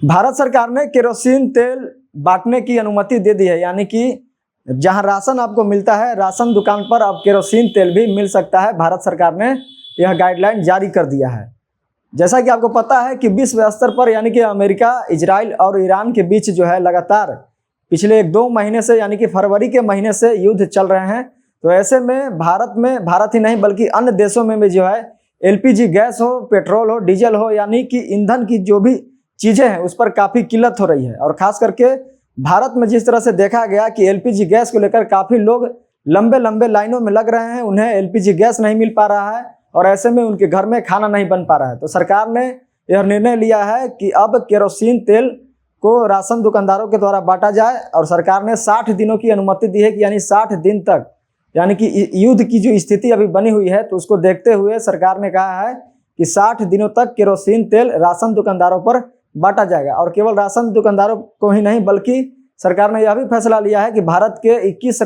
भारत सरकार ने केरोसिन तेल बांटने की अनुमति दे दी है, यानी कि जहां राशन आपको मिलता है, राशन दुकान पर अब केरोसिन तेल भी मिल सकता है। भारत सरकार ने यह गाइडलाइन जारी कर दिया है। जैसा कि आपको पता है कि विश्व स्तर पर यानी कि अमेरिका, इजराइल और ईरान के बीच जो है लगातार पिछले 1-2 महीने से यानी कि फरवरी के महीने से युद्ध चल रहे हैं। तो ऐसे में भारत ही नहीं बल्कि अन्य देशों में भी जो है एलपीजी गैस हो, पेट्रोल हो, डीजल हो, यानी कि ईंधन की जो भी चीज़ें हैं उस पर काफ़ी किल्लत हो रही है। और ख़ास करके भारत में जिस तरह से देखा गया कि एलपीजी गैस को लेकर काफ़ी लोग लंबे लंबे लाइनों में लग रहे हैं, उन्हें एलपीजी गैस नहीं मिल पा रहा है और ऐसे में उनके घर में खाना नहीं बन पा रहा है। तो सरकार ने यह निर्णय लिया है कि अब केरोसिन तेल को राशन दुकानदारों के द्वारा बांटा जाए और सरकार ने 60 दिनों की अनुमति दी है कि यानी 60 दिन तक, यानी कि युद्ध की जो स्थिति अभी बनी हुई है तो उसको देखते हुए सरकार ने कहा है कि 60 दिनों तक केरोसिन तेल राशन दुकानदारों पर बांटा जाएगा। और केवल राशन दुकानदारों को ही नहीं बल्कि सरकार ने यह भी फैसला लिया है कि भारत के 21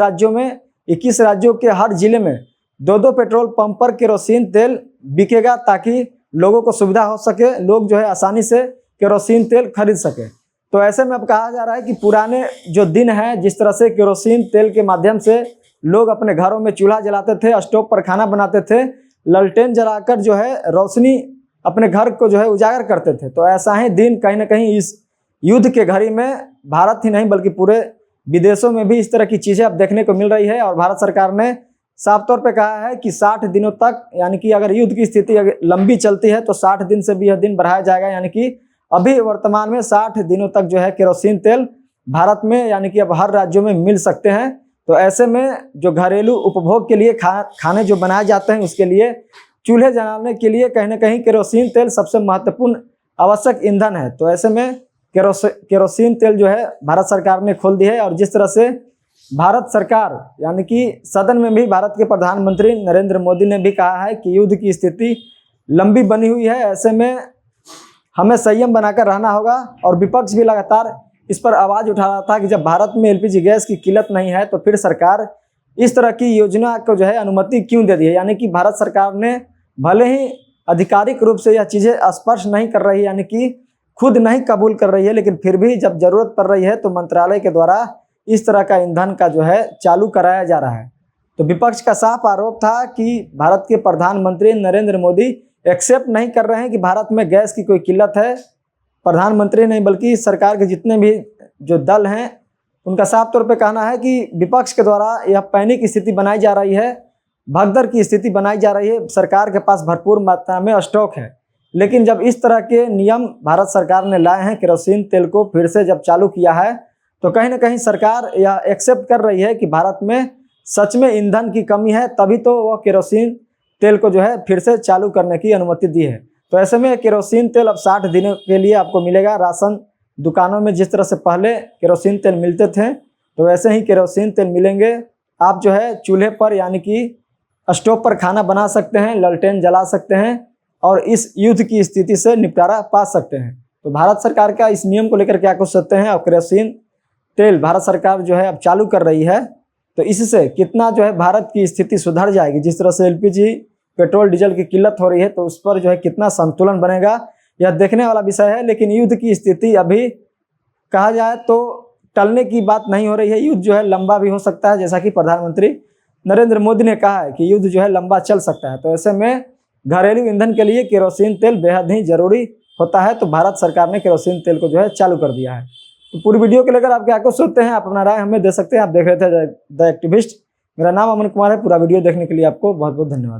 राज्यों के हर जिले में 2-2 पेट्रोल पंप पर केरोसिन तेल बिकेगा ताकि लोगों को सुविधा हो सके, लोग जो है आसानी से केरोसिन तेल खरीद सके। तो ऐसे में अब कहा जा रहा है कि पुराने जो दिन है, जिस तरह से केरोसिन तेल के माध्यम से लोग अपने घरों में चूल्हा जलाते थे, स्टोव पर खाना बनाते थे, ललटेन जलाकर जो है रोशनी अपने घर को जो है उजागर करते थे, तो ऐसा ही दिन कहीं ना कहीं इस युद्ध के घड़ी में भारत ही नहीं बल्कि पूरे विदेशों में भी इस तरह की चीज़ें अब देखने को मिल रही है। और भारत सरकार ने साफ तौर पे कहा है कि 60 दिनों तक, यानी कि अगर युद्ध की स्थिति लंबी चलती है तो 60 दिन से भी यह दिन बढ़ाया जाएगा, यानी कि अभी वर्तमान में 60 दिनों तक जो है केरोसिन तेल भारत में यानी कि अब हर राज्यों में मिल सकते हैं। तो ऐसे में जो घरेलू उपभोग के लिए खाने जो बनाए जाते हैं उसके लिए, चूल्हे जलाने के लिए कहीं ना कहीं केरोसिन तेल सबसे महत्वपूर्ण आवश्यक ईंधन है। तो ऐसे में केरोसिन तेल जो है भारत सरकार ने खोल दी है। और जिस तरह से भारत सरकार यानी कि सदन में भी भारत के प्रधानमंत्री नरेंद्र मोदी ने भी कहा है कि युद्ध की स्थिति लंबी बनी हुई है, ऐसे में हमें संयम बनाकर रहना होगा। और विपक्ष भी लगातार इस पर आवाज़ उठा रहा था कि जब भारत में एलपीजी गैस की किल्लत नहीं है तो फिर सरकार इस तरह की योजना को जो है अनुमति क्यों दे दी है। यानी कि भारत सरकार ने भले ही आधिकारिक रूप से यह चीज़ें स्पर्श नहीं कर रही, यानी कि खुद नहीं कबूल कर रही है, लेकिन फिर भी जब जरूरत पड़ रही है तो मंत्रालय के द्वारा इस तरह का ईंधन का जो है चालू कराया जा रहा है। तो विपक्ष का साफ आरोप था कि भारत के प्रधानमंत्री नरेंद्र मोदी एक्सेप्ट नहीं कर रहे हैं कि भारत में गैस की कोई किल्लत है। प्रधानमंत्री नहीं बल्कि सरकार के जितने भी जो दल हैं उनका साफ तौर पे कहना है कि विपक्ष के द्वारा यह पैनिक स्थिति बनाई जा रही है, भगदड़ की स्थिति बनाई जा रही है। सरकार के पास भरपूर मात्रा में स्टॉक है, लेकिन जब इस तरह के नियम भारत सरकार ने लाए हैं, केरोसिन तेल को फिर से जब चालू किया है तो कहीं ना कहीं सरकार यह एक्सेप्ट कर रही है कि भारत में सच में ईंधन की कमी है, तभी तो वह केरोसिन तेल को जो है फिर से चालू करने की अनुमति दी है। तो ऐसे में केरोसिन तेल अब 60 दिनों के लिए आपको मिलेगा। राशन दुकानों में जिस तरह से पहले केरोसिन तेल मिलते थे तो वैसे ही केरोसिन तेल मिलेंगे। आप जो है चूल्हे पर यानी कि स्टोव पर खाना बना सकते हैं, ललटेन जला सकते हैं और इस युद्ध की स्थिति से निपटारा पा सकते हैं। तो भारत सरकार का इस नियम को लेकर क्या कुछ सोचते हैं। और केरोसिन तेल भारत सरकार जो है अब चालू कर रही है तो इससे कितना जो है भारत की स्थिति सुधर जाएगी। जिस तरह से एलपीजी, पेट्रोल, डीजल की किल्लत हो रही है तो उस पर जो है कितना संतुलन बनेगा, यह देखने वाला विषय है। लेकिन युद्ध की स्थिति अभी कहा जाए तो टलने की बात नहीं हो रही है। युद्ध जो है लंबा भी हो सकता है, जैसा कि प्रधानमंत्री नरेंद्र मोदी ने कहा है कि युद्ध जो है लंबा चल सकता है। तो ऐसे में घरेलू ईंधन के लिए केरोसिन तेल बेहद ही जरूरी होता है। तो भारत सरकार ने केरोसिन तेल को जो है चालू कर दिया है। तो पूरी वीडियो को लेकर आप क्या कुछ सोचते हैं, आप अपना राय हमें दे सकते हैं। आप देख रहे थे द एक्टिविस्ट। मेरा नाम अमन कुमार है। पूरा वीडियो देखने के लिए आपको बहुत बहुत धन्यवाद।